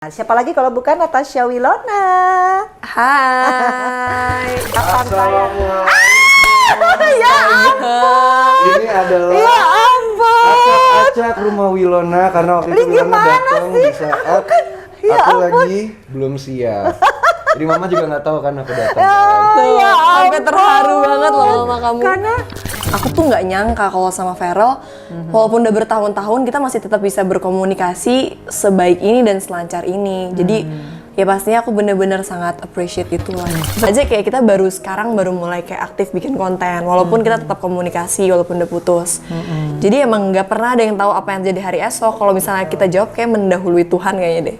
Siapa lagi kalau bukan Natasha Wilona? Hai. Assalamualaikum. Ya ampun. Ini adalah Ya ampun. acak rumah Wilona karena waktu itu Ini Wilona gimana datang sih? di saat Ya aku ampun. lagi belum siap. Jadi mama juga nggak tahu kan aku datang. Ya, Kan? ya Sampai ampun. terharu banget loh mama kamu. Karena Aku tuh nggak nyangka kalau sama Feral, walaupun udah bertahun-tahun kita masih tetap bisa berkomunikasi sebaik ini dan selancar ini. Jadi ya pastinya aku bener-bener sangat appreciate itu lah. Terus aja kayak kita baru sekarang baru mulai kayak aktif bikin konten, walaupun kita tetap komunikasi walaupun udah putus. Jadi emang nggak pernah ada yang tahu apa yang jadi hari esok. Kalau misalnya kita jawab kayak mendahului Tuhan kayaknya deh.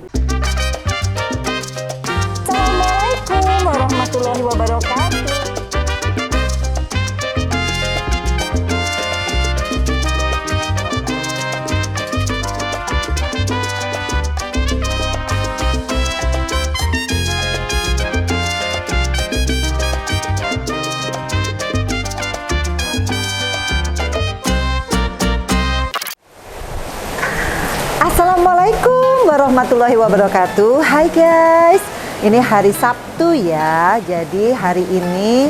Assalamualaikum warahmatullahi wabarakatuh. Assalamualaikum warahmatullahi wabarakatuh. Hai guys, ini hari Sabtu ya. Jadi hari ini,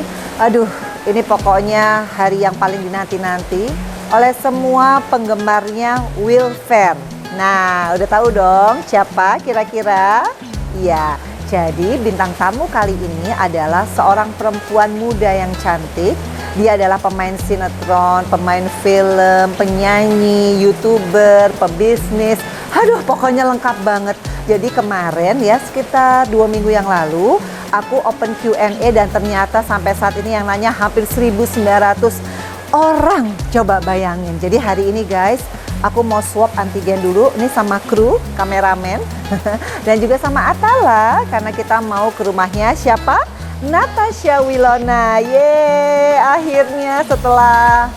ini pokoknya hari yang paling dinanti-nanti oleh semua penggemarnya Will Fair. Nah, udah tahu dong siapa kira-kira? Ya, jadi bintang tamu kali ini adalah seorang perempuan muda yang cantik. Dia adalah pemain sinetron, pemain film, penyanyi, YouTuber, pebisnis. Pokoknya lengkap banget. Jadi kemarin ya sekitar 2 minggu yang lalu aku open Q&A dan ternyata sampai saat ini yang nanya hampir 1.900 orang. Coba bayangin. Jadi hari ini guys, aku mau swab antigen dulu. Ini sama kru, kameramen dan juga sama Atala karena kita mau ke rumahnya siapa? Natasha Wilona. Yeay, akhirnya setelah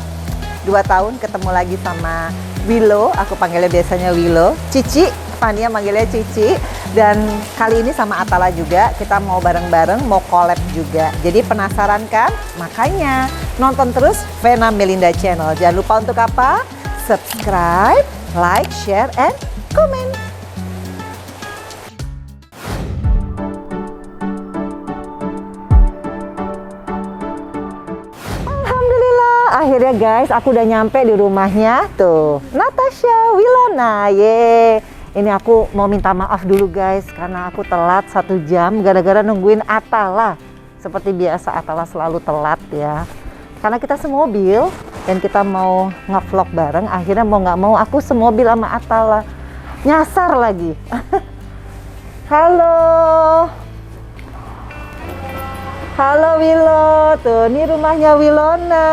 2 tahun ketemu lagi sama Willow, aku panggilnya biasanya Willow. Cici, Fania manggilnya Cici. Dan kali ini sama Atala juga, kita mau bareng-bareng, mau collab juga. Jadi penasaran kan? Makanya nonton terus Vena Melinda Channel. Jangan lupa untuk apa? Subscribe, like, share, and comment. Akhirnya guys, aku udah nyampe di rumahnya tuh, Natasha Wilona. Ini aku mau minta maaf dulu guys, karena aku telat 1 jam gara-gara nungguin Atala. Seperti biasa Atala selalu telat ya. Karena kita semobil dan kita mau nge-vlog bareng, akhirnya mau nggak mau aku semobil sama Atala. Nyasar lagi. Halo. Halo Willow, tuh ini rumahnya Wilona.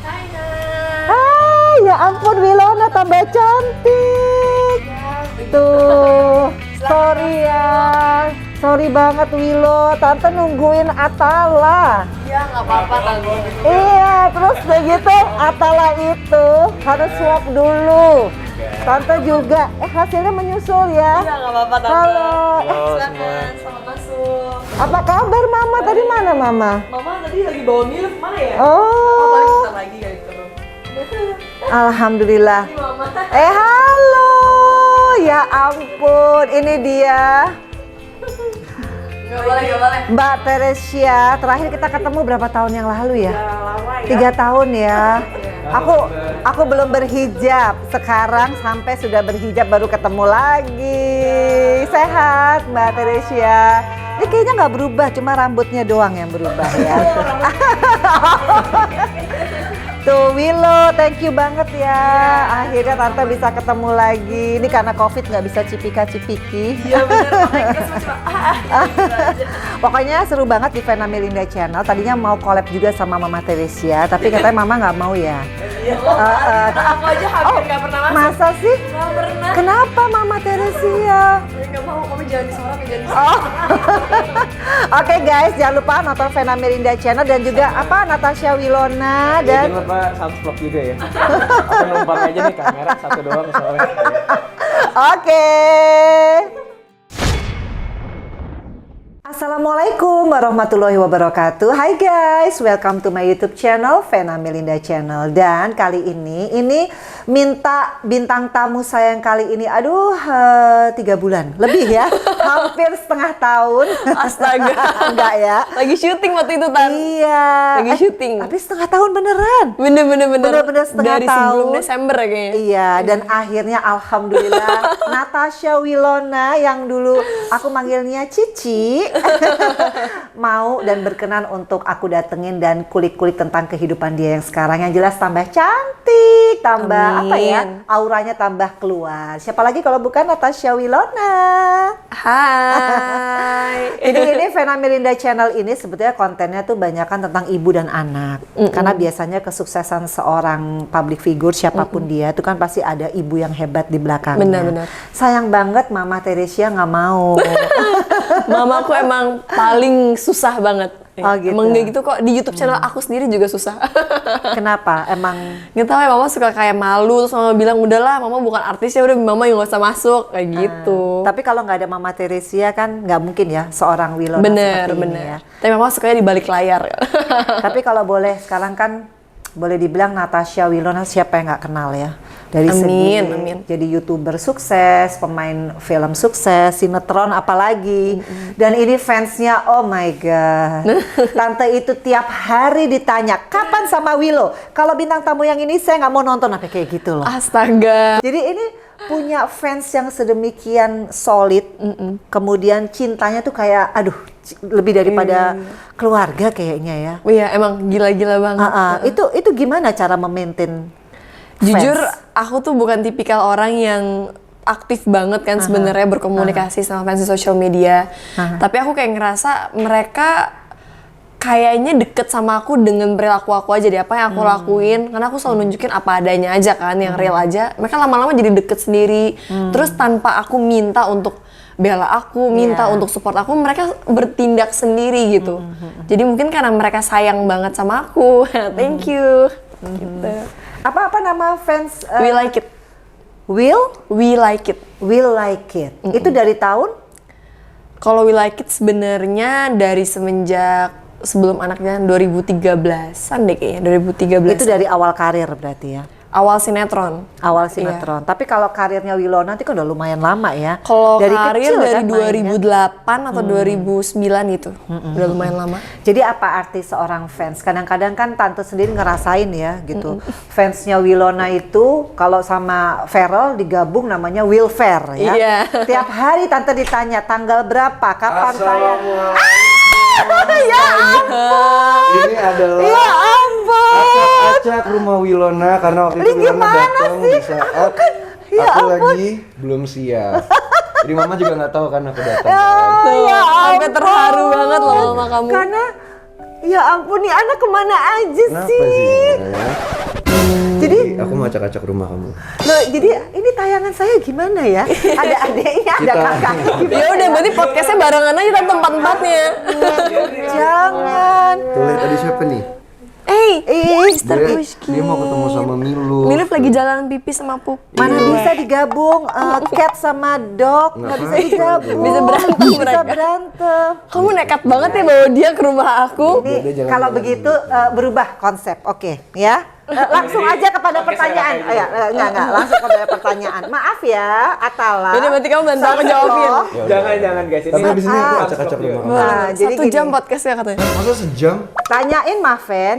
Hai. Hai, ya ampun Wilona tambah cantik. Tuh, sorry ya. Sorry banget Willow, Tante nungguin Atala. Ya nggak apa-apa Tante. Iya, terus begitu Atala itu harus swab dulu. Tante juga, hasilnya menyusul ya. Iya nggak apa-apa Tante. Halo. Silakan, selamat masuk. Apa kabar Mama? Tadi mana Mama? Mama tadi lagi bawa milk, mana ya? Oh. Paling bentar lagi kayak gitu. Alhamdulillah. Ini Mama. Halo, ya ampun, ini dia Gak boleh. Mbak Teresia. Terakhir kita ketemu berapa tahun yang lalu ya? Udah lama ya. 3 tahun ya. Aku belum berhijab. Sekarang sampai sudah berhijab baru ketemu lagi. Sehat Mbak Teresia. Ini kayaknya nggak berubah, cuma rambutnya doang yang berubah ya. Tuh Willow, thank you banget ya. Akhirnya Tante bisa ketemu lagi. Ini karena COVID nggak bisa cipika-cipiki. Iya bener, makanya kita semua cuma Pokoknya seru banget di Vena Melinda Channel. Tadinya mau collab juga sama Mama Teresia, tapi katanya Mama nggak mau ya. Aku aja hampir gak pernah masuk. Masa sih? Gak pernah. Kenapa Mama Teresia? Saya gak mau, kamu jangan disorot ya, jangan disorot. Oh. Oke guys, jangan lupa nonton Vena Melinda Channel dan juga Natasha Wilona dan Jangan lupa subscribe juga ya. Aku numpang aja nih kamera 1 doang soalnya. Oke. Assalamualaikum Assalamualaikum warahmatullahi wabarakatuh. Hai guys, welcome to my YouTube channel Vena Melinda Channel. Dan kali ini minta bintang tamu saya yang kali ini, 3 bulan lebih ya, hampir setengah tahun. Astaga. Enggak ya? Lagi syuting waktu itu, Tan. Iya. Lagi syuting. Tapi setengah tahun beneran. Bener-bener setengah dari tahun. sebelum Desember ya kayaknya. Iya, dan akhirnya alhamdulillah Natasha Wilona yang dulu aku manggilnya Cici mau dan berkenan untuk aku datengin dan kulik-kulik tentang kehidupan dia yang sekarang, yang jelas tambah cantik, tambah apa ya, auranya tambah keluar. Siapa lagi kalau bukan Natasha Wilona. Hai. Ini Vena Melinda Channel ini sebetulnya kontennya tuh banyakan tentang ibu dan anak. Karena biasanya kesuksesan seorang public figure siapapun dia itu kan pasti ada ibu yang hebat di belakangnya. Benar-benar. Sayang banget Mama Teresia nggak mau. Mamaku emang paling susah banget. Oh, gitu. Emang kayak gitu kok, di YouTube channel aku sendiri juga susah. Kenapa? Emang Nggak tahu ya, Mama suka kayak malu, terus Mama bilang udahlah Mama bukan artis ya, udah Mama yang nggak usah masuk kayak gitu. tapi kalau nggak ada Mama Teresia kan nggak mungkin ya seorang Wilona Bener, seperti ini bener. ya. Tapi Mama sukanya di balik layar. Tapi kalau boleh sekarang kan boleh dibilang Natasha Wilona siapa yang nggak kenal ya? Dari segi Amin. jadi YouTuber sukses, pemain film sukses, sinetron apalagi. Dan ini fansnya, oh my god. Tante itu tiap hari ditanya, kapan sama Willow? Kalau bintang tamu yang ini saya nggak mau nonton, apa kayak gitu loh. Astaga. Jadi ini punya fans yang sedemikian solid, kemudian cintanya tuh kayak, aduh, lebih daripada keluarga kayaknya ya. Iya, emang gila-gila banget. Itu gimana cara memaintain fans? Jujur, aku tuh bukan tipikal orang yang aktif banget kan sebenarnya berkomunikasi sama fans di sosial media. Tapi aku kayak ngerasa mereka kayaknya deket sama aku dengan perilaku aku aja deh, apa yang aku lakuin. Karena aku selalu nunjukin apa adanya aja kan, yang real aja. Mereka lama-lama jadi deket sendiri. Terus tanpa aku minta untuk bela aku, minta untuk support aku, mereka bertindak sendiri gitu. Jadi mungkin karena mereka sayang banget sama aku. Thank you. Gitu. Apa nama fans? We like it. We like it. Will like it. Itu dari tahun? Kalau We Like It sebenarnya dari semenjak sebelum anaknya 2013-an deh kayaknya, 2013. Itu dari awal karir berarti ya? Awal sinetron. Awal sinetron. Tapi kalau karirnya Wilona nanti kan udah lumayan lama ya? Kalau karir kecil dari kan mainnya? 2008 atau 2009 itu. Udah lumayan lama. Jadi apa arti seorang fans? Kadang-kadang kan tante sendiri ngerasain ya gitu. Fansnya Wilona itu kalau sama Ferrell digabung namanya Will Fair ya. Iya. Tiap hari tante ditanya tanggal berapa, kapan tayang. Ya Ini adalah Ya ampun. acak-acak rumah Wilona karena waktu itu Ini Wilona gimana datang sih? di saat Ya aku ampun. lagi belum siap. Jadi mama juga nggak tahu kan aku datang. Ya, Kan? Tuh, ya sampai ampun. terharu banget loh mama kamu. Karena ya ampun nih anak kemana aja Kenapa sih? sih? Naya? Jadi Aku mau acak-acak rumah kamu. loh, jadi ini tayangan saya gimana ya? Ada adeknya, ada Kita- kakaknya. Ya udah, berarti podcastnya barengan aja tempat-tempatnya. Jangan. Tuh lihat tadi siapa nih? Mr. Dia, Pushki. dia mau ketemu sama Milu. Milif lagi jalan pipis sama pup. Mana bisa digabung cat sama dog, nggak bisa digabung. Bisa berantem Bisa mereka. berantem. Kamu nekat banget ya bawa dia ke rumah aku. Dia Nih, jalan-jalan kalau dulu. begitu berubah konsep, oke ya. Langsung aja kepada pertanyaan. Oh, ya, enggak, langsung kepada pertanyaan. Maaf ya, Atala. Ini berarti kamu bantu aku jawabin. Jangan guys, ini Tapi abis ini aku harus acak-acak vlog rumah juga. kamu. Nah, jadi 1 jam gini. podcastnya katanya. Masa sejam? Tanyain Maven,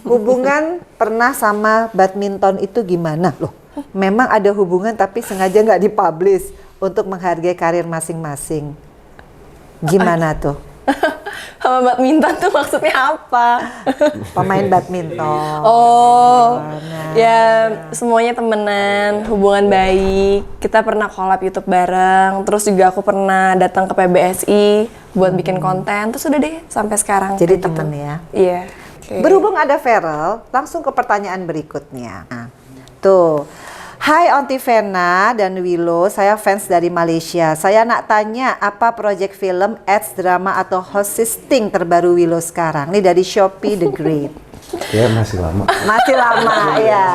hubungan pernah sama badminton itu gimana? Loh, memang ada hubungan tapi sengaja nggak dipublish untuk menghargai karir masing-masing. Gimana tuh? Sama badminton tuh maksudnya apa? Pemain badminton. Oh, ya semuanya temenan, hubungan baik. Kita pernah collab YouTube bareng, terus juga aku pernah datang ke PBSI buat bikin konten, terus udah deh sampai sekarang. Jadi kayak temen gitu. ya. Iya. Oke. Berhubung ada Ferrell, langsung ke pertanyaan berikutnya. Nah, tuh. Hai Onti Vena dan Willow, saya fans dari Malaysia. Saya nak tanya apa proyek film, ads, drama atau hosting terbaru Willow sekarang? Ini dari Shopee The Great. Ya masih lama. Masih lama ya.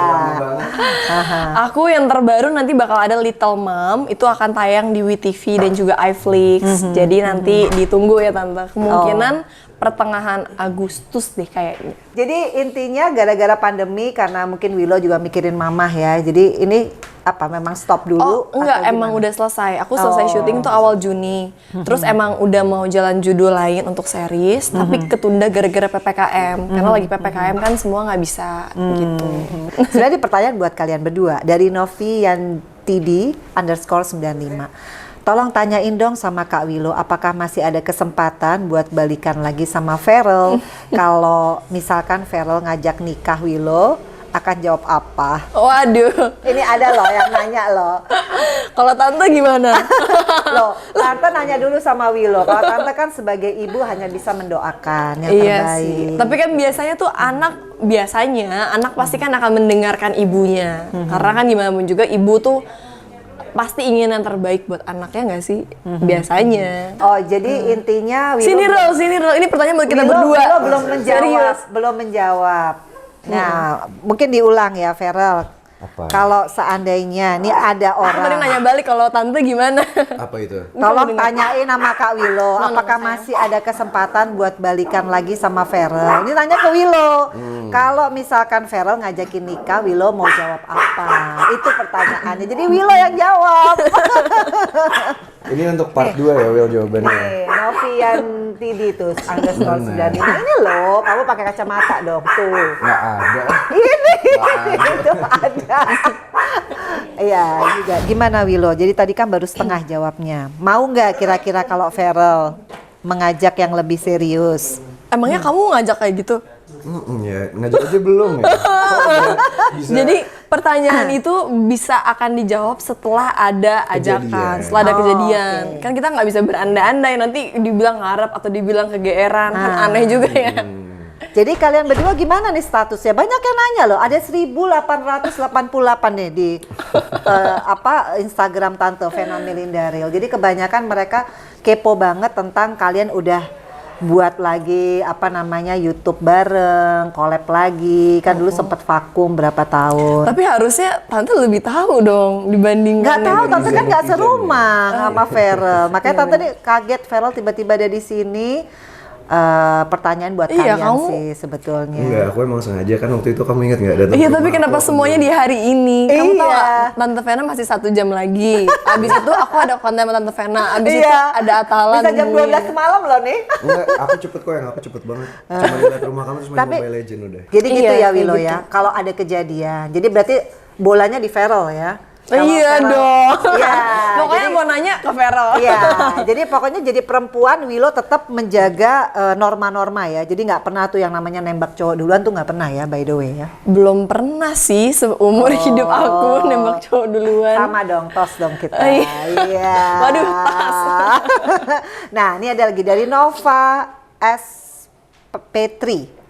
Aku yang terbaru nanti bakal ada Little Mom, itu akan tayang di WeTV dan juga iFlix. Jadi nanti ditunggu ya Tante. Kemungkinan pertengahan Agustus deh kayaknya. Jadi intinya gara-gara pandemi karena mungkin Willow juga mikirin mamah ya. Jadi ini apa memang stop dulu? Oh enggak, atau emang gimana? udah selesai. Aku selesai syuting tuh awal Juni. Terus emang udah mau jalan judul lain untuk series, tapi ketunda gara-gara PPKM. Karena lagi PPKM kan semua nggak bisa gitu. Sebenarnya ini pertanyaan buat kalian berdua dari Novi yang TD_95. Tolong tanyain dong sama Kak Willow, apakah masih ada kesempatan buat balikan lagi sama Feral? Kalau misalkan Feral ngajak nikah Willow, akan jawab apa? Waduh, Ini ada loh yang nanya loh. kalau Tante gimana? Loh, Tante nanya dulu sama Willow. Kalau Tante kan sebagai ibu hanya bisa mendoakan yang Iya terbaik. sih. Tapi kan biasanya tuh anak pasti kan akan mendengarkan ibunya. Karena kan gimana pun juga ibu tuh pasti ingin yang terbaik buat anaknya nggak sih? Biasanya. Oh, jadi intinya Willow Sini Rol. Ini pertanyaan buat kita Willow- berdua. Willow belum menjawab, Serius. belum menjawab. Nah, mungkin diulang ya, Feral. Apa? Kalau seandainya nih ada Aku tadi orang, nanya balik kalau Tante gimana? Apa itu? tolong tanyain sama Kak Willow, apakah masih ada kesempatan buat balikan lagi sama Feral? Ini nanya ke Willow. Kalau misalkan Feral ngajakin nikah, Willow mau jawab apa? Itu pertanyaannya. Jadi Willow yang jawab. Ini untuk part 2 ya, Will, jawabannya. Nih, Novian Tidi tuh, underscore 95. Ini loh, kamu pakai kacamata dong, tuh. Nggak ada. Ini itu ada. Iya juga. Gimana Willow? Jadi tadi kan baru setengah jawabnya. Mau nggak kira-kira kalau Feral mengajak yang lebih serius? Emangnya kamu ngajak kayak gitu? Ya, ngajak aja belum ya. Kok udah bisa? Jadi pertanyaan itu bisa akan dijawab setelah ada ajakan, Kejadian. setelah ada Oh, kejadian. oke. Kan kita nggak bisa berandai-andai nanti dibilang ngarep atau dibilang kegeeran, kan aneh juga ya. Jadi kalian berdua gimana nih statusnya? Banyak yang nanya loh. Ada 1888 nih di Instagram Tante Vena Melinda Real. Jadi kebanyakan mereka kepo banget tentang kalian udah buat lagi YouTube bareng, collab lagi. Kan dulu sempet vakum berapa tahun. Tapi harusnya Tante lebih tahu dong dibandingkan Nggak tahu, yang- Tante kan nggak netizen serumah sama Feral. Makanya Tante nih kaget Feral tiba-tiba ada di sini. Pertanyaan buat Iya, kalian kamu- sih sebetulnya. Enggak, aku emang sengaja kan waktu itu kamu ingat nggak datang Iya, ke tapi rumah kenapa aku, semuanya di hari ini? Kamu tahu Iya. nggak, Tante Vena masih 1 jam lagi. Abis itu aku ada konten sama Tante Vena. Abis itu Iya. ada Atalan. Bisa jam nungguin. 12 malam loh nih. Enggak, aku cepet kok, aku cepet banget. Cuma lihat rumah kamu terus main Tapi- Mobile Legend udah. Jadi gitu Iya, ya kayak Willow gitu. ya. Kalau ada kejadian. Jadi berarti bolanya di Feral ya. Kalau Iya Feral- dong. Iya. Pokoknya jadi- mau nanya ke Feral. Iya, jadi pokoknya jadi perempuan Willow tetap menjaga norma-norma ya. Jadi nggak pernah tuh yang namanya nembak cowok duluan tuh nggak pernah ya, by the way ya. Belum pernah sih seumur hidup aku nembak cowok duluan. Sama dong, tos dong kita. Iya. Iya. Waduh, pas. Nah, ini ada lagi dari Nova SP3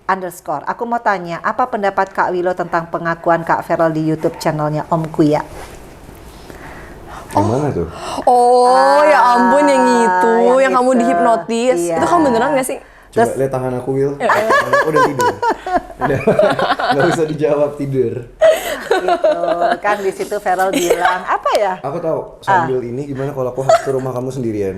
underscore. Aku mau tanya, apa pendapat Kak Willow tentang pengakuan Kak Feral di YouTube channelnya Om Kuya? Yang mana tuh? Oh, ya ampun yang itu, yang kamu itu. dihipnotis. Iya. Itu kamu beneran gak sih? Coba lihat tangan aku, Will. Tangan aku udah tidur. Udah. Nggak bisa dijawab, tidur. Gitu. Kan di situ Feral bilang, apa ya? Aku tahu sambil ini gimana kalau aku harus ke rumah kamu sendirian.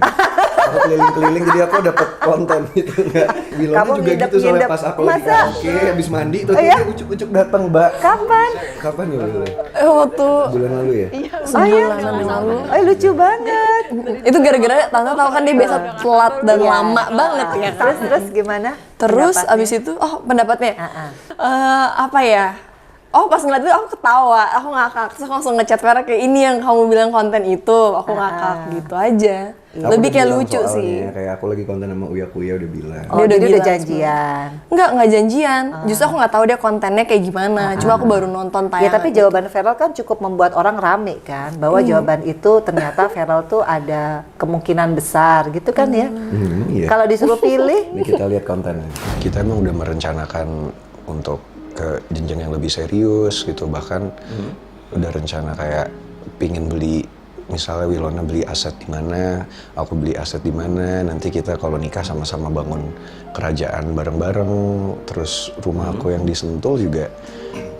Aku keliling-keliling jadi aku dapat konten gitu nggak. Bilangnya Kamu juga gitu ngidep-ngidep. soalnya pas aku lagi Masa? karaoke habis mandi tuh Iya? dia ucuk-ucuk datang, Mbak. Kapan? Kapan ya, Will? Waktu Bulan lalu ya? sebulan lalu. Lucu banget. Itu gara-gara Tante tahu kan dia biasa telat dan lama banget ya kan. Terus gimana? Terus pendapatnya? abis itu, pendapatnya, Ah. apa ya? Oh pas ngeliat itu aku ketawa, aku ngakak, terus aku langsung ngechat Vera kayak ini yang kamu bilang konten itu, aku ngakak gitu aja. Aku Lebih udah kayak bilang lucu soalnya, sih. Kayak aku lagi konten sama Uya Kuya udah bilang. Oh, Dia udah jadi udah bilang janjian. Enggak janjian. Justru aku nggak tahu dia kontennya kayak gimana. Cuma aku baru nonton Ya tayangan. tapi jawaban Feral kan cukup membuat orang rame kan, bahwa jawaban itu ternyata Feral tuh ada kemungkinan besar gitu kan ya. Iya. Kalau disuruh pilih, Ini kita lihat kontennya. Kita emang udah merencanakan untuk ke jenjang yang lebih serius gitu, bahkan udah rencana kayak pingin beli misalnya Wilona beli aset di mana, aku beli aset di mana, nanti kita kalau nikah sama-sama bangun kerajaan bareng-bareng, terus rumah aku yang di Sentul juga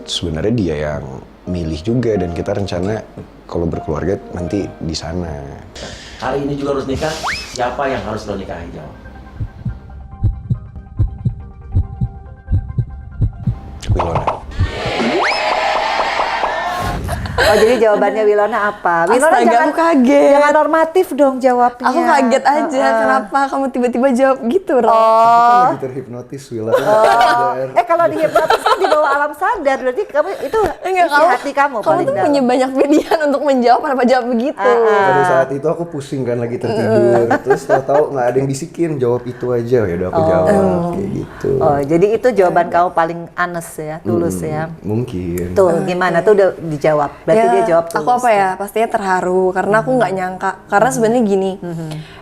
sebenarnya dia yang milih juga, dan kita rencana kalau berkeluarga nanti di sana. Hari ini juga harus nikah, siapa yang harus lo nikahi? Jawab. Wilona. Oh, jadi jawabannya Wilona apa? Wilona Astaga, aku kaget. jangan normatif dong jawabnya. Aku kaget aja, kenapa kamu tiba-tiba jawab gitu, Ro? Oh, Lagi terhipnotis Wilona. kalau dihipnotis kan di bawah alam sadar, berarti kamu itu Enggak, isi hati kamu kamu paling tuh dalam. punya banyak pilihan untuk menjawab, kenapa jawab begitu? Pada saat itu aku pusing kan, lagi tertidur, terus tahu-tahu nggak ada yang bisikin, jawab itu aja, ya udah aku jawab kayak gitu. Oh, jadi itu jawaban kamu paling honest ya, tulus ya. Mungkin. Tuh, gimana tuh udah dijawab. Berarti dia jawab tulus. Aku apa ya, pastinya terharu karena aku nggak nyangka. Karena sebenarnya gini,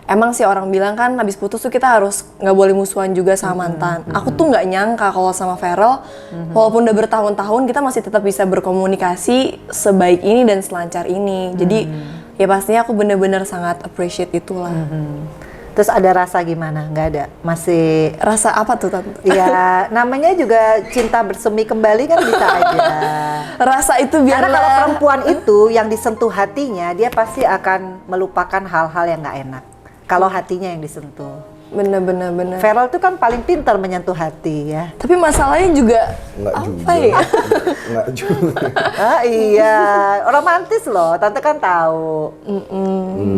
emang sih orang bilang kan habis putus tuh kita harus nggak boleh musuhan juga sama mantan. Aku tuh nggak nyangka kalau sama Feral, walaupun udah bertahun-tahun kita masih tetap bisa berkomunikasi sebaik ini dan selancar ini. Jadi ya pastinya aku bener-bener sangat appreciate itulah. Terus ada rasa gimana? Nggak ada? Masih Rasa apa tuh Tante? ya namanya juga cinta bersemi kembali kan bisa aja. Rasa itu Karena kalau biarlah. perempuan itu yang disentuh hatinya, dia pasti akan melupakan hal-hal yang nggak enak. Kalau hatinya yang disentuh. Bener-bener. Feral tuh kan paling pintar menyentuh hati ya. Tapi masalahnya juga Nggak apa juga. ya? Nggak juga. Ah iya, romantis loh. Tante kan tahu.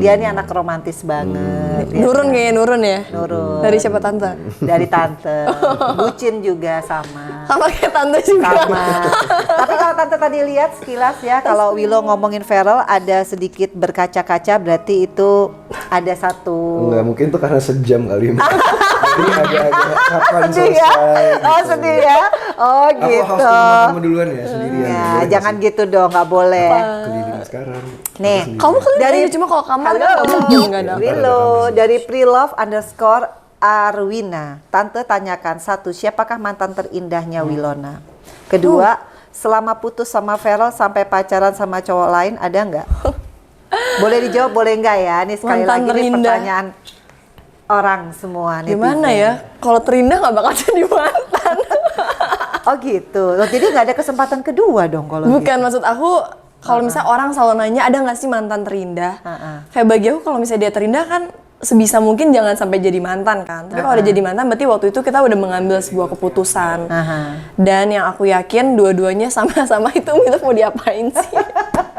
Dia nih anak romantis banget. Dia Nurun kayaknya nurun ya? Nurun. Dari siapa Tante? dari tante. Bucin juga sama. Sama kayak Tante juga. Sama. Tapi kalau tante tadi lihat sekilas ya, kalau Willow ngomongin Feral ada sedikit berkaca-kaca, berarti itu ada satu. Nggak, mungkin tuh karena sejam kali. Jadi agak-agak kapan Sedih ya? selesai. Oh gitu. sedih ya? Oh Aku gitu. harus ke rumah kamu duluan ya, sendirian. Ya, Boleh nggak jangan sih? gitu dong, nggak boleh. Keliling sekarang. Nih, Kamu kali dari cuma kalau kamu halo, kan nggak mungkin nggak ada. Willow dari Prilove_Arwina. Tante tanyakan, satu, siapakah mantan terindahnya Wilona? Kedua, selama putus sama Feral sampai pacaran sama cowok lain ada nggak? Boleh dijawab, boleh nggak ya? Nih sekali Mantan lagi nih terindah. pertanyaan orang semua netizen. Gimana ya? Kalau terindah nggak bakal jadi mantan. Oh gitu. Oh, jadi nggak ada kesempatan kedua dong kalau Bukan, gitu. maksud aku kalau misalnya orang selalu nanya ada nggak sih mantan terindah? Kayak bagi aku kalau misalnya dia terindah kan sebisa mungkin jangan sampai jadi mantan kan. Tapi kalau udah jadi mantan berarti waktu itu kita udah mengambil sebuah keputusan. Dan yang aku yakin dua-duanya sama-sama itu mau diapain sih?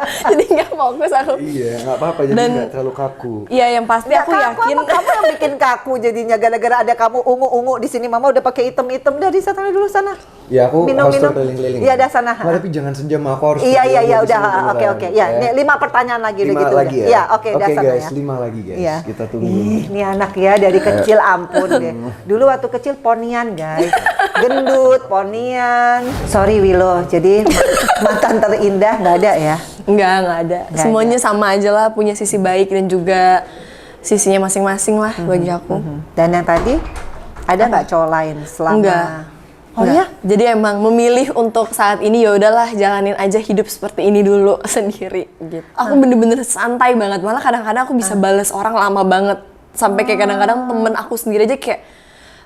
Jadi nggak fokus aku. Iya, nggak apa-apa, jadi Dan- nggak terlalu kaku. Iya, yang pasti Ya, aku kaku yakin. emang kamu yang bikin kaku jadinya gara-gara ada kamu ungu-ungu di sini. Mama udah pakai item-item, dari sana dulu sana. Ya aku harus Minum-minum. keliling-keliling. Iya, dah sana. Nggak, tapi jangan sejam, aku harus. Iya keliling iya di udah sini dulu oke kan. oke ya. Nih 5 pertanyaan lagi udah 5 gitu lagi udah. ya. Iya oke udah sana guys, ya. 5 lagi guys. Iya. Kita tunggu. Ih, ini anak ya dari kecil ampun deh. Dulu waktu kecil ponian guys. Gendut, ponian. Sorry Willow, jadi mantan terindah nggak ada ya? Nggak ada. Nggak Semuanya sama aja lah, punya sisi baik dan juga sisinya masing-masing lah bagi aku. Dan yang tadi ada nggak cowok lain selama? Enggak. Oh Enggak. ya? Jadi emang memilih untuk saat ini ya udahlah jalanin aja hidup seperti ini dulu sendiri gitu. Aku bener-bener santai banget. Malah kadang-kadang aku bisa bales orang lama banget. Sampai kayak kadang-kadang temen aku sendiri aja kayak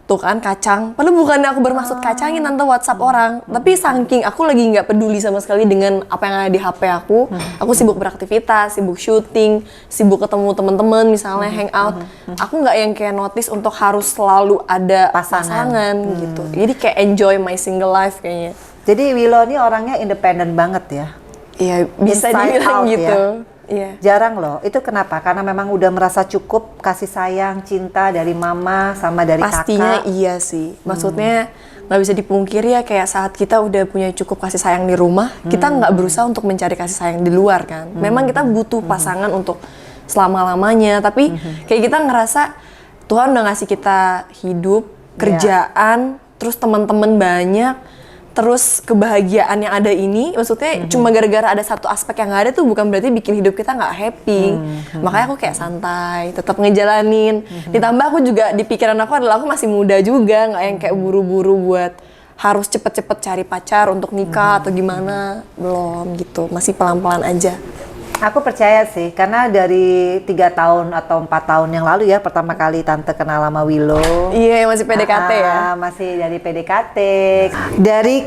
tuh kan kacang. Padahal bukannya aku bermaksud kacangin tante WhatsApp orang, tapi saking aku lagi nggak peduli sama sekali dengan apa yang ada di HP aku. Aku sibuk beraktivitas, sibuk syuting, sibuk ketemu teman-teman misalnya hangout. Aku nggak yang kayak notice untuk harus selalu ada pasangan gitu. Jadi kayak enjoy my single life kayaknya. Jadi Willow ini orangnya independen banget ya? Iya, bisa Inside dibilang out gitu. ya? Iya. Jarang loh. Itu kenapa? Karena memang udah merasa cukup kasih sayang, cinta dari mama sama dari Pastinya kakak. iya sih. Maksudnya nggak bisa dipungkiri ya kayak saat kita udah punya cukup kasih sayang di rumah, kita nggak berusaha untuk mencari kasih sayang di luar kan. Memang kita butuh pasangan untuk selama-lamanya, tapi kayak kita ngerasa Tuhan udah ngasih kita hidup, kerjaan, terus teman-teman banyak, terus kebahagiaan yang ada ini, maksudnya cuma gara-gara ada satu aspek yang nggak ada tuh bukan berarti bikin hidup kita nggak happy. Makanya aku kayak santai, tetap ngejalanin. Ditambah aku juga di pikiran aku adalah aku masih muda juga, nggak yang kayak buru-buru buat harus cepet-cepet cari pacar untuk nikah atau gimana. Belum gitu, masih pelan-pelan aja. Aku percaya sih, karena dari 3 tahun atau 4 tahun yang lalu ya, pertama kali Tante kenal sama Willow. Iya, masih PDKT ya. Masih dari PDKT. Dari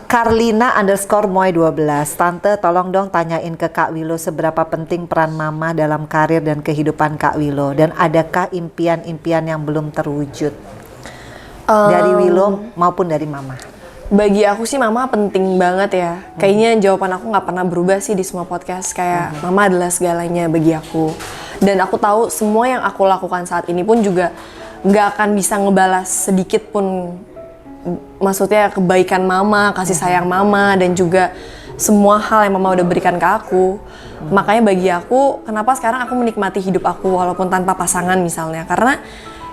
Karlina_moy12. Tante tolong dong tanyain ke Kak Willow seberapa penting peran mama dalam karir dan kehidupan Kak Willow. Dan adakah impian-impian yang belum terwujud? Dari Willow maupun dari mama. Bagi aku sih mama penting banget ya. Kayaknya jawaban aku nggak pernah berubah sih di semua podcast. Kayak mama adalah segalanya bagi aku. Dan aku tahu semua yang aku lakukan saat ini pun juga nggak akan bisa ngebalas sedikit pun. Maksudnya kebaikan mama, kasih sayang mama, dan juga semua hal yang mama udah berikan ke aku. Makanya bagi aku, kenapa sekarang aku menikmati hidup aku walaupun tanpa pasangan misalnya. Karena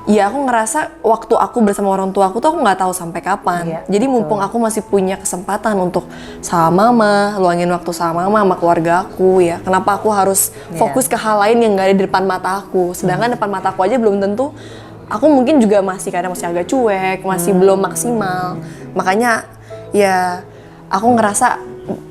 ya aku ngerasa waktu aku bersama orang tua aku tuh aku nggak tahu sampai kapan. Iya, Jadi mumpung aku masih punya kesempatan untuk sama mama, luangin waktu sama mama, sama keluarga aku ya. Kenapa aku harus fokus ke hal lain yang nggak ada di depan mata aku? Sedangkan depan mata aku aja belum tentu. Aku mungkin juga kadang masih agak cuek, masih belum maksimal. Makanya ya aku ngerasa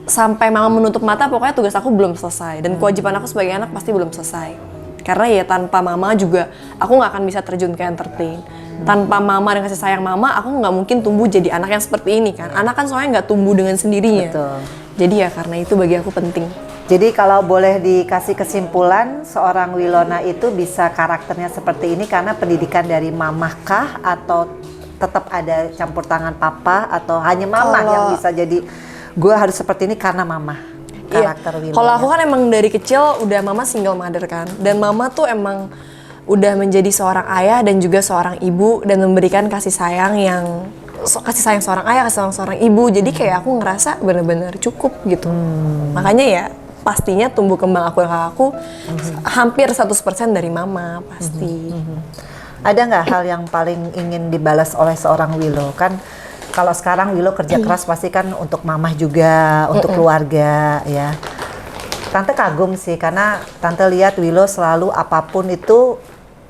sampai mama menutup mata pokoknya tugas aku belum selesai. Dan kewajiban aku sebagai anak pasti belum selesai. Karena ya tanpa mama juga aku nggak akan bisa terjun ke entertain. Tanpa mama dan kasih sayang mama, aku nggak mungkin tumbuh jadi anak yang seperti ini kan. Anak kan soalnya nggak tumbuh dengan sendirinya. Betul. Jadi ya karena itu bagi aku penting. Jadi kalau boleh dikasih kesimpulan, seorang Wilona itu bisa karakternya seperti ini karena pendidikan dari mamah kah, atau tetap ada campur tangan papa, atau hanya mama yang bisa jadi gue harus seperti ini karena mama? Karakter Wilona. Kalau aku kan emang dari kecil udah mama single mother kan. Dan mama tuh emang udah menjadi seorang ayah dan juga seorang ibu dan memberikan kasih sayang seorang ayah, kasih sayang seorang ibu. Jadi kayak aku ngerasa bener-bener cukup gitu. Makanya ya pastinya tumbuh kembang aku dan kakakku hampir 100% dari mama pasti. Ada nggak hal yang paling ingin dibalas oleh seorang Willow? Kan kalau sekarang Willow kerja keras pasti kan untuk mamah juga, untuk keluarga ya. Tante kagum sih karena Tante lihat Willow selalu apapun itu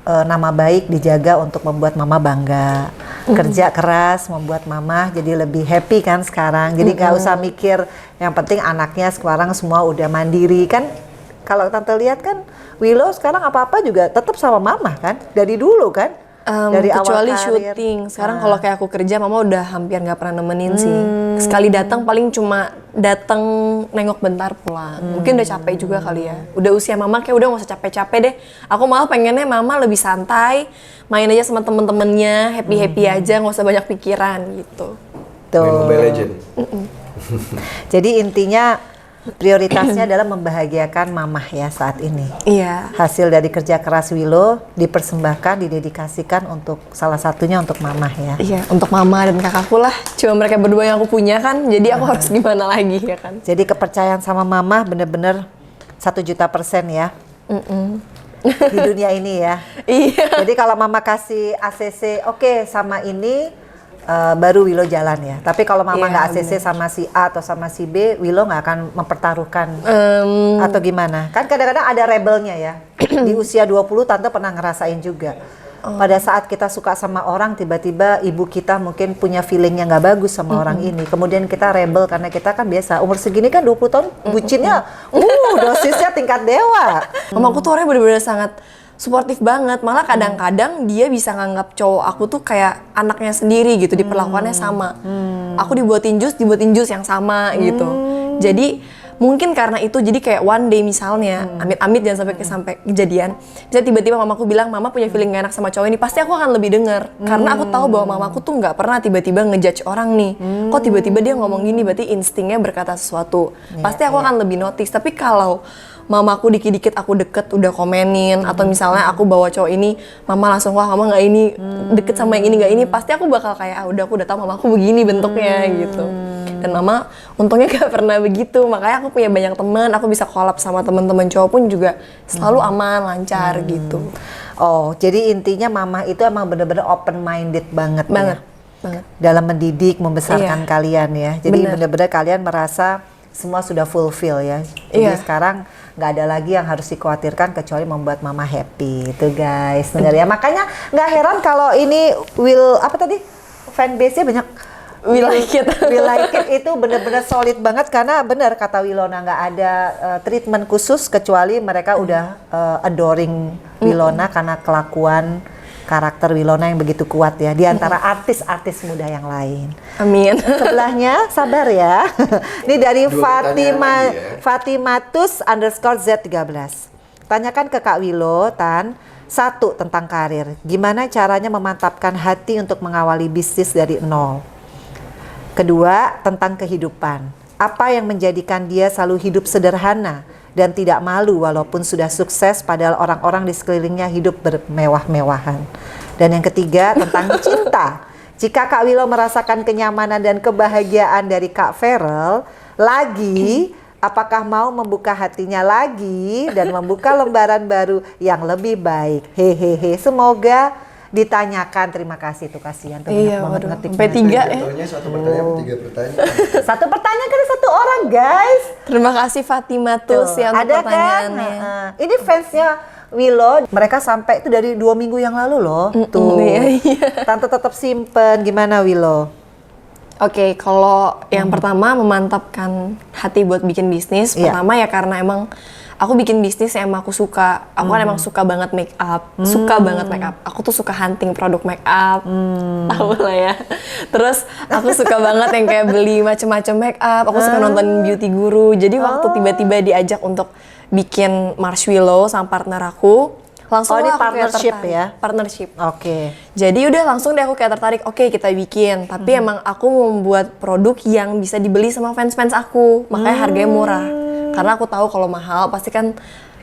nama baik dijaga untuk membuat mama bangga. Kerja keras membuat mama jadi lebih happy kan sekarang. Jadi nggak usah mikir, yang penting anaknya sekarang semua udah mandiri kan. Kalau Tante lihat kan Willow sekarang apa-apa juga tetap sama mama kan, dari dulu kan. Dari kecuali awal karir. syuting. Sekarang kalau kayak aku kerja, mama udah hampir nggak pernah nemenin sih. Sekali datang paling cuma datang nengok bentar pulang. Mungkin udah capek juga kali ya. Udah usia mama kayak udah nggak usah capek-capek deh. Aku malah pengennya mama lebih santai, main aja sama temen-temennya, happy-happy aja, nggak usah banyak pikiran gitu. Tuh. Main Mobile Legend. Jadi intinya prioritasnya adalah membahagiakan mamah ya saat ini. Iya. Hasil dari kerja keras Willow dipersembahkan, didedikasikan untuk salah satunya untuk mamah ya. Iya, untuk mama dan kakakku lah. Cuma mereka berdua yang aku punya kan, jadi aku harus gimana lagi ya kan. Jadi kepercayaan sama mamah bener-bener 1.000.000% ya. Di dunia ini ya. Iya. Jadi kalau mama kasih ACC, oke, sama ini baru Willow jalan ya. Tapi kalau mama nggak ACC sama si A atau sama si B, Willow nggak akan mempertaruhkan atau gimana. Kan kadang-kadang ada rebelnya ya. Di usia 20 Tante pernah ngerasain juga. Pada saat kita suka sama orang, tiba-tiba ibu kita mungkin punya feeling yang nggak bagus sama orang ini. Kemudian kita rebel karena kita kan biasa. Umur segini kan 20 tahun bucinnya, dosisnya tingkat dewa. Mamaku tuh orangnya bener-bener sangat suportif banget, malah kadang-kadang dia bisa nganggap cowok aku tuh kayak anaknya sendiri gitu, diperlakuannya sama. Aku dibuatin jus yang sama gitu. Jadi mungkin karena itu jadi kayak one day misalnya, amit-amit jangan sampai kejadian. Bisa tiba-tiba mamaku bilang, mama punya feeling gak enak sama cowok ini, pasti aku akan lebih denger. Karena aku tahu bahwa mamaku tuh nggak pernah tiba-tiba ngejudge orang nih. Kok tiba-tiba dia ngomong gini, berarti instingnya berkata sesuatu. Pasti aku akan lebih notice. Tapi kalau mamaku dikit-dikit aku deket udah komenin, atau misalnya aku bawa cowok ini, mama langsung wah mama nggak ini deket sama yang ini nggak ini, pasti aku bakal kayak aku udah tahu mamaku begini bentuknya gitu. Dan mama untungnya gak pernah begitu, makanya aku punya banyak teman, aku bisa collab sama teman-teman cowok pun juga selalu aman, lancar gitu. Oh, jadi intinya mama itu emang bener-bener open minded banget Banget. dalam mendidik, membesarkan Iya. kalian ya. Jadi Bener. bener-bener kalian merasa semua sudah fulfill ya. Jadi Iya. sekarang nggak ada lagi yang harus dikhawatirkan kecuali membuat mama happy. Itu guys, dengar ya. Makanya nggak heran kalau ini fanbase-nya banyak We like it. We like it itu benar-benar solid banget karena benar kata Wilona nggak ada treatment khusus kecuali mereka udah adoring Wilona karena kelakuan karakter Wilona yang begitu kuat ya di antara artis-artis muda yang lain. Amin. Sebelahnya sabar ya. Ini dari Fatima lagi ya. Fatimatus _ Z13. Tanyakan ke Kak Willow, Tan. 1 tentang karir. Gimana caranya memantapkan hati untuk mengawali bisnis dari nol? Kedua, tentang kehidupan. Apa yang menjadikan dia selalu hidup sederhana dan tidak malu walaupun sudah sukses padahal orang-orang di sekelilingnya hidup bermewah-mewahan. Dan yang ketiga, tentang cinta. Jika Kak Willow merasakan kenyamanan dan kebahagiaan dari Kak Feral, apakah mau membuka hatinya lagi dan membuka lembaran baru yang lebih baik? Hehehe, semoga ditanyakan. Terima kasih tuh, kasihan tuh Iya, banyak banget waduh, ngetiknya. sampai 3 ya. Jatuhnya 1 pertanyaan 3 pertanyaan. Satu pertanyaan kan 1 orang, guys. Terima kasih Fatima tuh Tuh, yang ada kan? pertanyaannya. Ini fansnya Willow, mereka sampai itu dari 2 minggu yang lalu loh. Tuh, iya. Tante tetap simpen. Gimana Willow? Oke, kalau yang pertama memantapkan hati buat bikin bisnis, Iya. pertama ya karena emang aku bikin bisnis yang emang aku suka. Aku kan emang suka banget make up, suka banget make up. Aku tuh suka hunting produk make up, tahu lah ya. Terus aku suka banget yang kayak beli macam-macam make up. Aku suka nonton beauty guru. Jadi waktu tiba-tiba diajak untuk bikin marshmallow sama partner aku, langsung Oh, ini lah aku kayak partnership tertarik. ya? Partnership. Oke. Jadi udah langsung deh aku kayak tertarik, oke kita bikin. Tapi emang aku membuat produk yang bisa dibeli sama fans-fans aku. Makanya harganya murah. Karena aku tahu kalau mahal pasti kan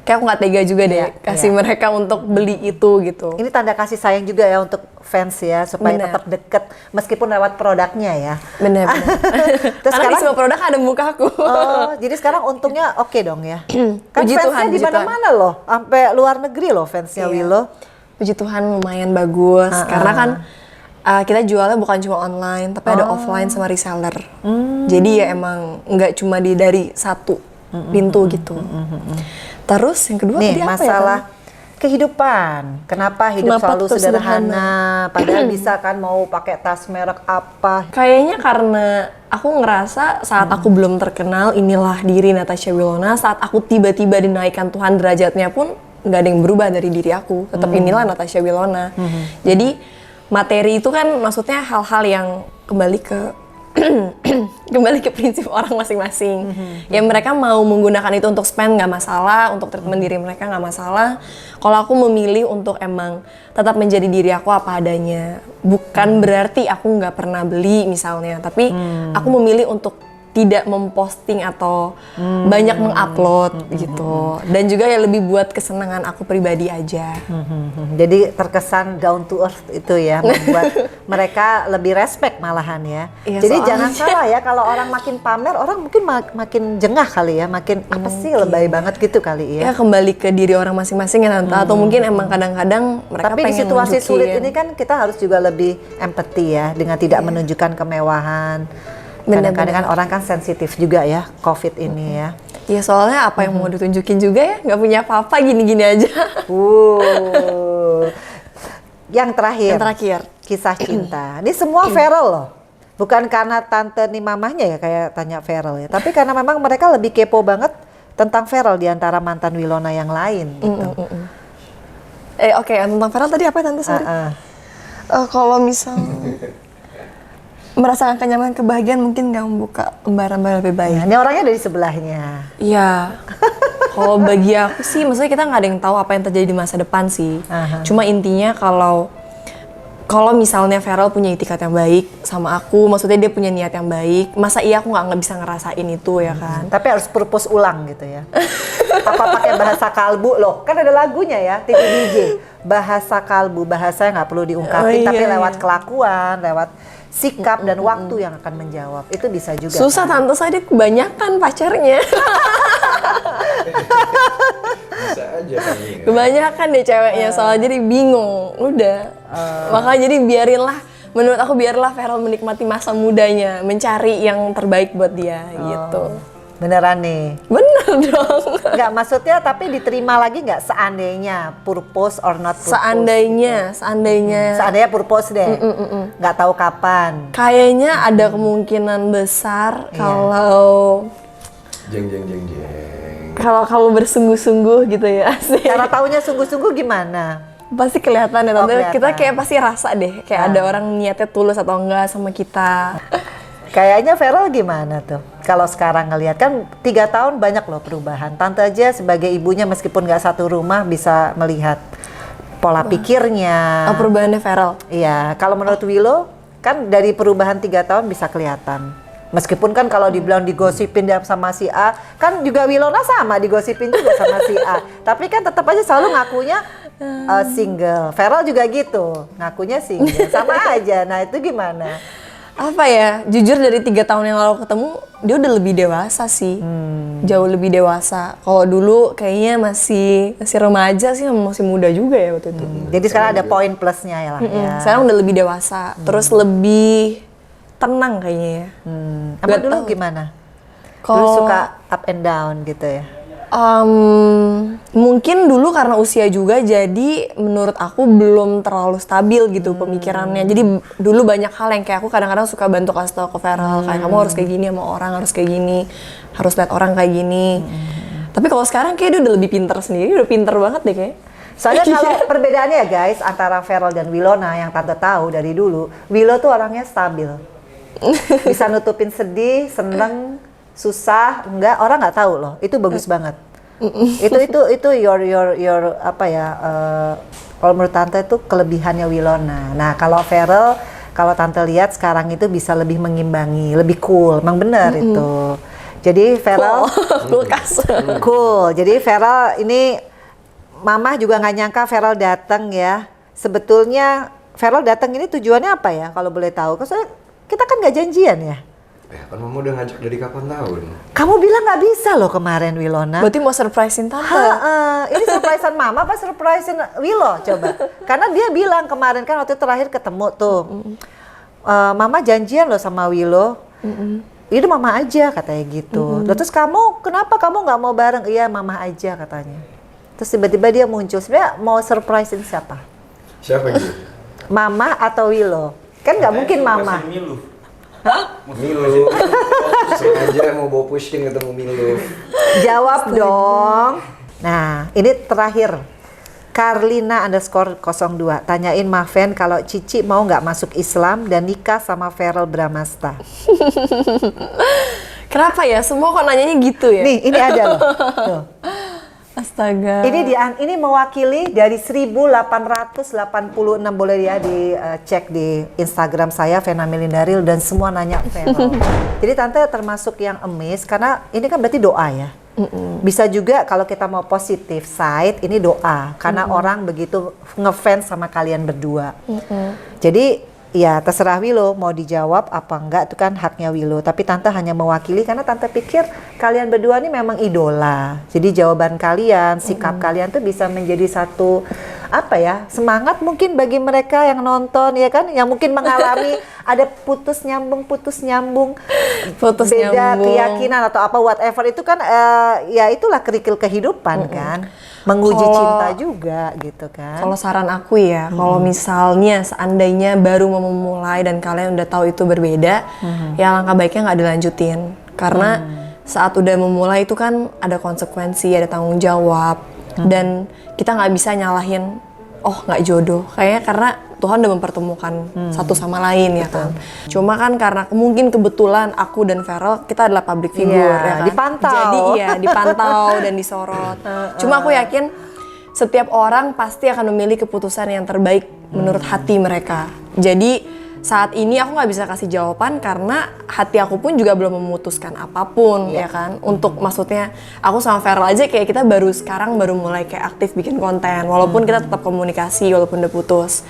kayak aku nggak tega juga deh kasih mereka untuk beli itu gitu. Ini tanda kasih sayang juga ya untuk fans ya, supaya Bener. tetap deket meskipun lewat produknya ya. Bener. Terus Karena di sekarang, semua produk ada muka aku. oh, jadi sekarang untungnya oke dong ya. Kan Puji fansnya Tuhan, di puji mana-mana loh, sampai luar negeri loh fansnya Iya. Willow. Puji Tuhan lumayan bagus. Karena kan kita jualnya bukan cuma online, tapi ada offline sama reseller. Jadi ya emang nggak cuma dari satu pintu gitu. Terus yang kedua Nih tadi apa ya? masalah Tan? kehidupan. Kenapa hidup Kenapa selalu tetap sederhana? Padahal bisa kan mau pakai tas merek apa? Kayaknya karena aku ngerasa saat aku belum terkenal, inilah diri Natasha Wilona. Saat aku tiba-tiba dinaikkan Tuhan derajatnya pun nggak ada yang berubah dari diri aku. Tetap inilah Natasha Wilona. Jadi materi itu kan maksudnya hal-hal yang kembali ke kembali ke prinsip orang masing-masing. Ya mereka mau menggunakan itu untuk spend nggak masalah, untuk treatment diri mereka nggak masalah. Kalau aku memilih untuk emang tetap menjadi diri aku apa adanya, bukan berarti aku nggak pernah beli misalnya, tapi aku memilih untuk tidak memposting atau banyak mengupload gitu. Dan juga ya lebih buat kesenangan aku pribadi aja. Jadi terkesan down to earth itu ya, membuat mereka lebih respect malahan ya. Iya, Jadi soalnya- jangan salah ya, kalau orang makin pamer, orang mungkin makin jengah kali ya, makin apa sih lebay banget gitu kali Ya ya. kembali ke diri orang masing-masing ya Tante. Atau mungkin emang kadang-kadang mereka Tapi di pengen situasi nunjukin. sulit ini kan kita harus juga lebih empati ya, dengan tidak menunjukkan kemewahan. Kadang-kadang kan orang kan sensitif juga ya, COVID ini ya. Ya soalnya apa yang mau ditunjukin juga ya, nggak punya apa-apa gini-gini aja. Yang terakhir, Yang terakhir. kisah cinta. Ini semua Feral loh. Bukan karena tante nih mamahnya ya kayak tanya Feral ya, tapi karena memang mereka lebih kepo banget tentang Feral di antara mantan Wilona yang lain gitu. Oke, tentang Feral tadi apa ya Tante? Sorry. Kalau misal merasakan kenyamanan kebahagiaan mungkin nggak membuka lembaran-lembaran lebih baik. Nah, ini orangnya dari sebelahnya. Iya. Kalau bagi aku sih, maksudnya kita nggak ada yang tahu apa yang terjadi di masa depan sih. Cuma intinya kalau misalnya Feral punya itikat yang baik sama aku, maksudnya dia punya niat yang baik, masa iya aku nggak bisa ngerasain itu ya kan? Tapi harus purpose ulang gitu ya. Apa pakai bahasa kalbu loh? Kan ada lagunya ya, TV DJ. Bahasa kalbu, bahasa yang nggak perlu diungkapin, Oh, tapi iya, lewat iya. kelakuan, lewat sikap dan waktu yang akan menjawab. Itu bisa juga. Susah kan? Tante, saya kebanyakan pacarnya. Bisa aja kan ya. Kebanyakan deh ceweknya, soalnya jadi bingung. Udah. Makanya jadi menurut aku biarlah Feral menikmati masa mudanya, mencari yang terbaik buat dia gitu. Beneran nih. Bener dong. Nggak, maksudnya tapi diterima lagi nggak seandainya purpose or not purpose? Seandainya purpose deh. Nggak tahu kapan. kayaknya ada kemungkinan besar Iya. Jeng jeng jeng jeng. kalau kamu bersungguh-sungguh gitu ya. Asik. Cara taunya sungguh-sungguh gimana? Pasti kelihatan ya tante. kelihatan. Kita kayak pasti rasa deh kayak ada orang niatnya tulus atau enggak sama kita. Kayaknya Feral gimana tuh? Kalau sekarang ngelihat kan 3 tahun banyak loh perubahan. Tante aja sebagai ibunya meskipun nggak satu rumah bisa melihat pola pikirnya. Perubahannya Feral. Iya, kalau menurut Willow kan dari perubahan 3 tahun bisa kelihatan. Meskipun kan kalau dibilang digosipin dia sama si A, kan juga Wilona sama digosipin juga sama si A. Tapi kan tetap aja selalu ngakunya single. Feral juga gitu, ngakunya single. Sama aja. Nah itu gimana? Apa ya, jujur dari 3 tahun yang lalu ketemu dia udah lebih dewasa sih. Jauh lebih dewasa. Kalau dulu kayaknya masih remaja sih, masih muda juga ya waktu itu. Jadi sekarang ada poin plusnya ya lah ya. Sekarang udah lebih dewasa, terus lebih tenang kayaknya ya. Apa Nggak dulu tahu. gimana? Dulu Kalau- suka up and down gitu ya? Mungkin dulu karena usia juga, jadi menurut aku belum terlalu stabil gitu pemikirannya. Jadi dulu banyak hal yang kayak aku kadang-kadang suka bantu kasih tau ke Feral, kayak kamu harus kayak gini sama orang, harus kayak gini, harus lihat orang kayak gini. Tapi kalau sekarang kayak dia udah lebih pinter sendiri, udah pinter banget deh kayak. Soalnya kalau perbedaannya ya guys antara Feral dan Wilona yang tante tahu dari dulu, Willow tuh orangnya stabil. Bisa nutupin sedih, seneng, susah, enggak, orang nggak tahu loh. Itu bagus banget. Itu your apa ya? Kalau menurut tante itu kelebihannya Wilona. Nah kalau Feral, kalau tante lihat sekarang itu bisa lebih mengimbangi, lebih cool. Emang bener itu. Jadi Feral Kulkas. cool. Jadi Feral ini Mama juga nggak nyangka Feral datang ya. Sebetulnya Feral datang ini tujuannya apa ya? Kalau boleh tahu, soalnya kita kan nggak janjian ya. Ya kan mama udah ngajak dari kapan tahun? Kamu bilang nggak bisa loh kemarin Wilona. Berarti mau surprisein tante. Ini surprisean Mama apa surprisean Willow coba? Karena dia bilang kemarin kan waktu terakhir ketemu tuh, Mama janjian loh sama Willow. Itu Mama aja katanya gitu. Terus kamu kenapa kamu nggak mau bareng? Iya Mama aja katanya. Terus tiba-tiba dia muncul. Sebenarnya mau surprisein siapa? Siapa gitu? Mama atau Willow? Kan nggak mungkin Mama. Milu. Sengaja mau bawa pusing ketemu Milu. Jawab dong. Nah, ini terakhir. Karlina _02 tanyain Maven kalau Cici mau nggak masuk Islam dan nikah sama Feral Bramasta. Kenapa ya? Semua kok nanyanya gitu ya? Nih, ini ada loh. Tuh. Astaga. Ini mewakili dari 1886, boleh ya dicek di Instagram saya Vena Melindaril dan semua nanya Feral. Jadi tante termasuk yang amazed karena ini kan berarti doa ya. Bisa juga kalau kita mau positif side ini doa karena orang begitu ngefans sama kalian berdua. Jadi ya terserah Willow mau dijawab apa enggak itu kan haknya Willow. Tapi tante hanya mewakili karena tante pikir kalian berdua ini memang idola. Jadi jawaban kalian, sikap kalian tuh bisa menjadi satu apa ya semangat mungkin bagi mereka yang nonton ya kan, yang mungkin mengalami ada putus nyambung beda keyakinan atau apa whatever itu kan ya itulah kerikil kehidupan kan, menguji cinta juga gitu kan. Kalau saran aku ya, kalau misalnya seandainya baru mau memulai dan kalian udah tahu itu berbeda, ya langkah baiknya nggak dilanjutin. Karena saat udah memulai itu kan ada konsekuensi, ada tanggung jawab, dan kita nggak bisa nyalahin, oh nggak jodoh. Kayaknya karena Tuhan udah mempertemukan satu sama lain ya kan. Cuma kan karena mungkin kebetulan aku dan Feral kita adalah public figure ya kan. dipantau. Jadi iya dipantau dan disorot. Cuma aku yakin setiap orang pasti akan memilih keputusan yang terbaik menurut hati mereka. Jadi saat ini aku nggak bisa kasih jawaban karena hati aku pun juga belum memutuskan apapun ya kan. Untuk maksudnya aku sama Feral aja kayak kita baru sekarang baru mulai kayak aktif bikin konten walaupun kita tetap komunikasi walaupun udah putus.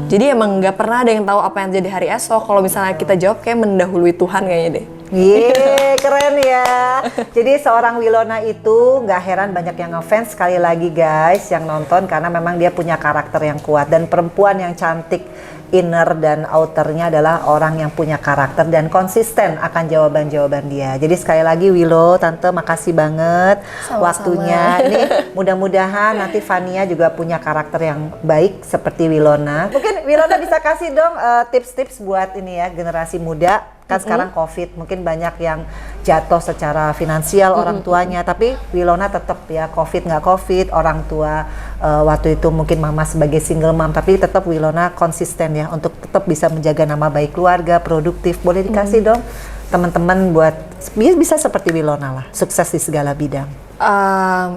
Jadi emang nggak pernah ada yang tahu apa yang jadi hari esok. Kalau misalnya kita jawab kayak mendahului Tuhan kayaknya deh. Yeay, keren ya. Jadi seorang Wilona itu nggak heran banyak yang ngefans sekali lagi guys yang nonton karena memang dia punya karakter yang kuat dan perempuan yang cantik inner dan outernya adalah orang yang punya karakter dan konsisten akan jawaban-jawaban dia. Jadi sekali lagi Willow, Tante makasih banget Sama-sama. waktunya. Ini mudah-mudahan nanti Fania juga punya karakter yang baik seperti Wilona. Mungkin Wilona bisa kasih dong tips-tips buat ini ya generasi muda. Kan sekarang COVID, mungkin banyak yang jatuh secara finansial orang tuanya, tapi Wilona tetap ya COVID nggak COVID, orang tua waktu itu mungkin mama sebagai single mom, tapi tetap Wilona konsisten ya untuk tetap bisa menjaga nama baik keluarga, produktif. Boleh dikasih dong teman-teman buat bisa seperti Wilona lah, sukses di segala bidang.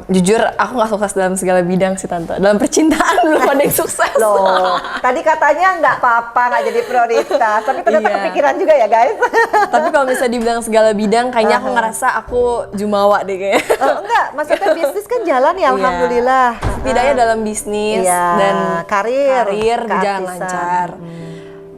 Jujur aku nggak sukses dalam segala bidang sih Tante. Dalam percintaan belum ada yang sukses. Loh, tadi katanya nggak apa-apa, nggak jadi prioritas, tapi ternyata Iya. kepikiran juga ya guys. Tapi kalau misalnya dibilang segala bidang, kayaknya aku ngerasa aku jumawa deh kayaknya. Enggak, maksudnya bisnis kan jalan ya, alhamdulillah. Setidaknya dalam bisnis Iya, dan karir, berjalan keartisan. lancar.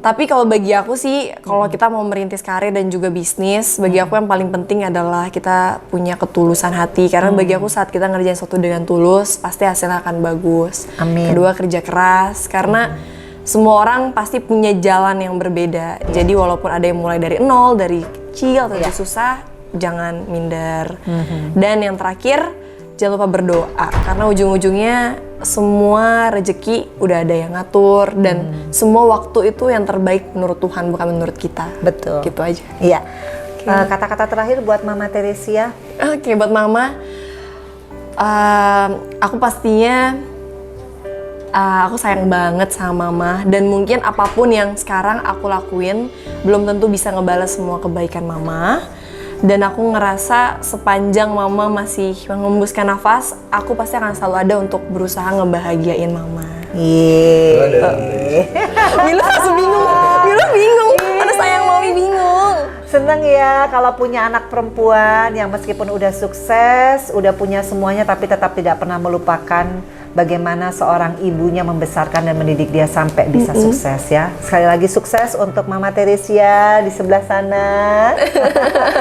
Tapi kalau bagi aku sih, kalau kita mau merintis karir dan juga bisnis, bagi aku yang paling penting adalah kita punya ketulusan hati. Karena bagi aku saat kita ngerjain sesuatu dengan tulus, pasti hasilnya akan bagus. Amin. Kedua, kerja keras. Karena semua orang pasti punya jalan yang berbeda. Jadi walaupun ada yang mulai dari nol, dari kecil atau dari susah, jangan minder. Dan yang terakhir, jangan lupa berdoa. Karena ujung-ujungnya semua rezeki udah ada yang ngatur dan semua waktu itu yang terbaik menurut Tuhan, bukan menurut kita. Betul. Gitu aja. Iya. Kata-kata terakhir buat Mama Teresia. Oke, buat Mama, aku pastinya aku sayang banget sama Mama, dan mungkin apapun yang sekarang aku lakuin belum tentu bisa ngebalas semua kebaikan Mama. Dan aku ngerasa sepanjang Mama masih mengembuskan nafas, aku pasti akan selalu ada untuk berusaha ngebahagiain Mama. Iya. Milo langsung bingung, Milo bingung, ada sayang Mami bingung. Seneng ya kalau punya anak perempuan yang meskipun udah sukses, udah punya semuanya tapi tetap tidak pernah melupakan bagaimana seorang ibunya membesarkan dan mendidik dia sampai bisa sukses ya. Sekali lagi sukses untuk Mama Teresia di sebelah sana.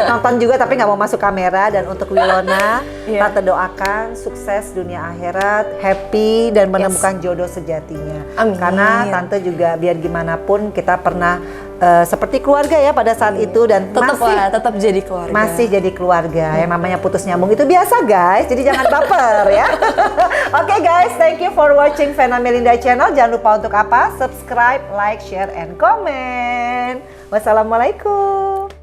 Nonton juga tapi nggak mau masuk kamera. Dan untuk Wilona, Tante doakan sukses dunia akhirat, happy dan menemukan jodoh sejatinya. Amin. Karena Tante juga biar gimana pun kita pernah seperti keluarga ya pada saat itu dan Tetap jadi keluarga. masih jadi keluarga. Yang namanya putus nyambung itu biasa guys, jadi jangan baper ya. Oke guys, thank you for watching Vena Melinda channel. Jangan lupa untuk apa? Subscribe, like, share, and comment. Wassalamualaikum.